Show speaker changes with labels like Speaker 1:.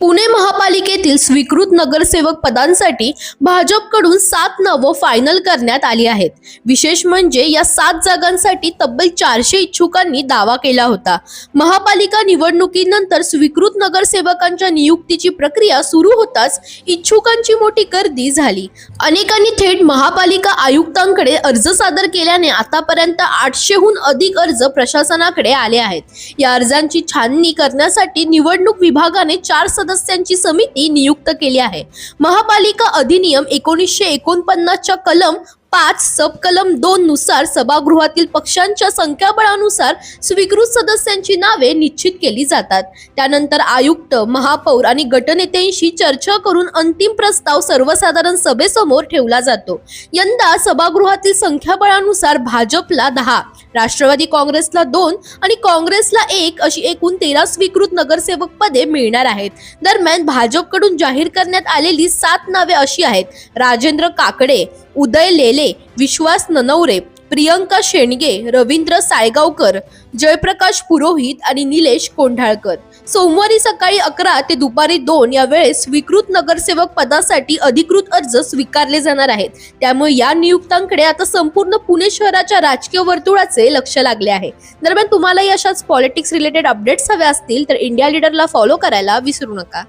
Speaker 1: पुणे महापालिकेतील स्वीकृत नगरसेवक पदांसाठी भाजपकडून 7 नावं फायनल करण्यात आली आहेत। विशेष म्हणजे या 7 जागांसाठी तब्बल 400 इच्छुकांनी दावा केला होता। महापालिका निवडणुकीनंतर स्वीकृत नगरसेवकांच्या नियुक्तीची प्रक्रिया सुरू होताच इच्छुकांची मोठी गर्दी झाली। अनेकांनी थेट महापालिका आयुक्तांकडे अर्ज सादर केल्याने आतापर्यंत 800हून अधिक अर्ज प्रशासनाकडे आले आहेत। या अर्जांची छाननी करण्यासाठी निवडणूक विभागाने 4 सदस्यांची समिती नियुक्त केली आहे। महापालिका अधिनियम 1949 च्या कलम 5 सब कलम 2 नुसार सभागृहातील पक्षांच्या संख्याबळानुसार स्वीकृत सदस्यांची नावे निश्चित केली जातात। त्यानंतर आयुक्त, महापौर आणि गटनेत्यांशी चर्चा करून अंतिम प्रस्ताव सर्वसाधारण सभेसमोर ठेवला जातो। यंदा सभागृहातील संख्याबळानुसार भाजपला 10, राष्ट्रवादी काँग्रेसला 2 आणि काँग्रेसला 1 अशी एकूण 13 स्वीकृत नगरसेवक पदे मिळणार आहेत। दरम्यान भाजपकडून जाहीर करण्यात आलेली 7 नावे अशी आहेत: राजेंद्र काकडे, उदय लेले, विश्वास ननवरे, प्रियंका शेंडगे, रवींद्र सायगावकर, जयप्रकाश पुरोहित आणि निलेश कोंढाळकर। सोमवारी सकाळी 11 ते दुपारी 2 या वेळेस स्वीकृत नगरसेवक पदासाठी अधिकृत अर्ज स्वीकारले जाणार आहेत। त्यामुळे या नियुक्तांकडे आता संपूर्ण पुणे शहराच्या राजकीय वर्तुळाचे लक्ष लागले आहे। दरम्यान तुम्हालाही अशाच पॉलिटिक्स रिलेटेड अपडेट्स हवे असतील तर इंडिया लीडरला फॉलो करायला विसरू नका।